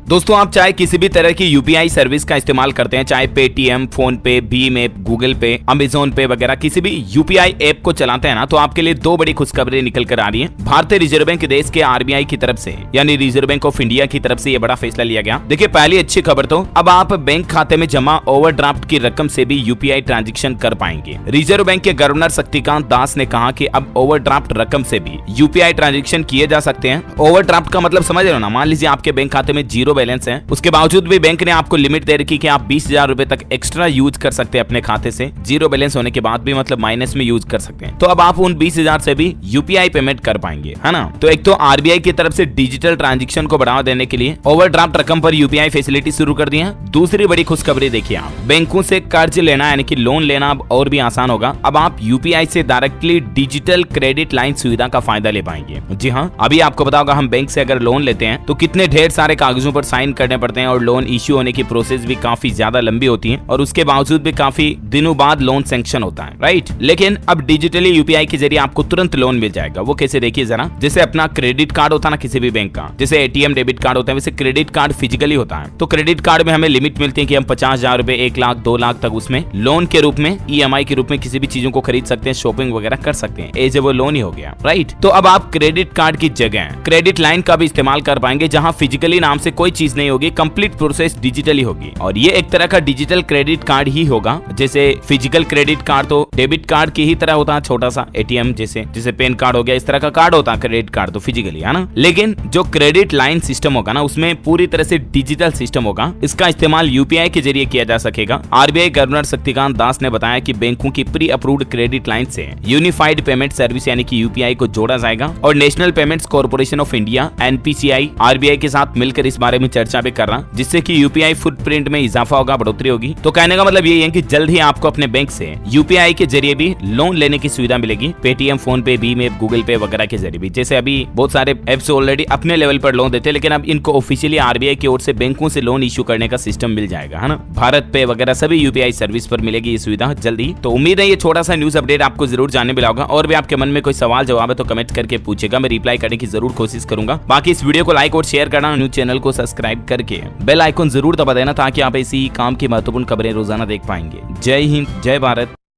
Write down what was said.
दोस्तों आप चाहे किसी भी तरह की यूपीआई सर्विस का इस्तेमाल करते हैं, चाहे पेटीएम, फोन पे, भीम ऐप, गूगल पे, अमेजोन पे वगैरह किसी भी यूपीआई ऐप को चलाते हैं ना, तो आपके लिए दो बड़ी खुशखबरें निकल कर आ रही हैं। भारतीय रिजर्व बैंक देश के आरबीआई की तरफ से यानी रिजर्व बैंक ऑफ इंडिया की तरफ से ये बड़ा फैसला लिया गया। देखिए पहली अच्छी खबर तो अब आप बैंक खाते में जमा ओवरड्राफ्ट की रकम से भी यूपीआई ट्रांजेक्शन कर पाएंगे। रिजर्व बैंक के गवर्नर शक्तिकांत दास ने कहा कि अब ओवरड्राफ्ट रकम से भी यूपीआई ट्रांजेक्शन किए जा सकते हैं। ओवरड्राफ्ट का मतलब समझ रहे हो ना, मान लीजिए आपके बैंक खाते में जीरो बैलेंस है, उसके बावजूद भी बैंक ने आपको लिमिट दे रखी कि आप 20,000 रुपए तक एक्स्ट्रा यूज कर सकते हैं अपने खाते से, जीरो बैलेंस होने के बाद भी, मतलब माइनस में यूज कर सकते हैं। तो अब आप उन 20,000 से भी यूपीआई पेमेंट कर पाएंगे, है ना। तो एक तो आरबीआई की तरफ से डिजिटल ट्रांजेक्शन को बढ़ावा देने के लिए ओवरड्राफ्ट रकम पर यूपीआई फैसिलिटी शुरू कर दी है। दूसरी बड़ी खुशखबरी देखिए, आप बैंकों से कर्ज लेना यानी कि लोन लेना अब और भी आसान होगा। अब आप यूपीआई से डायरेक्टली डिजिटल क्रेडिट लाइन सुविधा का फायदा ले पाएंगे। जी हाँ, अभी आपको पता होगा हम बैंक से अगर लोन लेते हैं तो कितने ढेर सारे कागजों पर साइन करने पड़ते हैं और लोन इश्यू होने की प्रोसेस भी काफी ज्यादा लंबी होती है और उसके बावजूद भी काफी दिनों बाद लोन सैंक्शन होता है, राइट। लेकिन अब डिजिटली यूपीआई के जरिए आपको तुरंत लोन मिल जाएगा। वो कैसे देखिए जरा, जैसे अपना क्रेडिट कार्ड होता है ना किसी भी बैंक का, जैसे एटीएम डेबिट कार्ड होता है, वैसे क्रेडिट कार्ड फिजिकली होता है। तो क्रेडिट कार्ड में हमें लिमिट मिलती है कि हम 50,000 रुपए, 1 लाख, 2 लाख तक उसमें लोन के रूप में, ईएमआई के रूप में किसी भी चीजों को खरीद सकते हैं, शॉपिंग वगैरह कर सकते हैं। एज ए वो लोन ही हो गया, राइट। तो अब आप क्रेडिट कार्ड की जगह क्रेडिट लाइन का भी इस्तेमाल कर पाएंगे, जहां फिजिकली नाम से कोई चीज नहीं होगी, कंप्लीट प्रोसेस डिजिटली होगी। और ये एक तरह का डिजिटल क्रेडिट कार्ड ही होगा। जैसे फिजिकल क्रेडिट कार्ड तो डेबिट कार्ड की ही तरह होता है, छोटा सा एटीएम जैसे पेन कार्ड हो गया, इस तरह का कार्ड होता है क्रेडिट कार्ड तो फिजिकली, है ना। लेकिन जो क्रेडिट लाइन सिस्टम होगा ना, उसमें पूरी तरह से डिजिटल सिस्टम होगा। इसका इस्तेमाल यूपीआई के जरिए किया जा सकेगा। आरबीआई गवर्नर शक्तिकांत दास ने बताया कि बैंकों की प्री अप्रूव्ड क्रेडिट लाइन से यूनिफाइड पेमेंट सर्विस यानी कि यूपीआई को जोड़ा जाएगा और national payments corporation of India NPCI RBI के साथ मिलकर इस बारे में चर्चा भी कर रहा, जिससे कि यूपीआई फुटप्रिंट में इजाफा होगा, बढ़ोतरी होगी। तो कहने का मतलब ये है कि जल्द ही आपको अपने बैंक से यूपीआई के जरिए भी लोन लेने की सुविधा मिलेगी, पेटीएम, फोन पे, भीम ऐप, गूगल पे वगैरह के जरिए भी। जैसे अभी बहुत सारे एप्स ऑलरेडी अपने लेवल पर लोन देते हैं, लेकिन अब इनको ऑफिशियली आरबीआई की ओर से बैंकों से लोन इश्यू करने का सिस्टम मिल जाएगा, है ना। भारत पे वगैरह सभी यूपीआई सर्विस पर मिलेगी ये सुविधा जल्द ही। तो उम्मीद है ये छोटा सा न्यूज अपडेट आपको जरूर जानने मिला होगा। और भी आपके मन में कोई सवाल जवाब है तो कमेंट करके पूछेगा, मैं रिप्लाई करने की जरूर कोशिश करूंगा। बाकी इस वीडियो को लाइक और शेयर करना, न्यूज चैनल को सब्सक्राइब करके बेल आइकन जरूर दबा देना ताकि आप ऐसी काम की महत्वपूर्ण खबरें रोजाना देख पाएंगे। जय हिंद, जय भारत।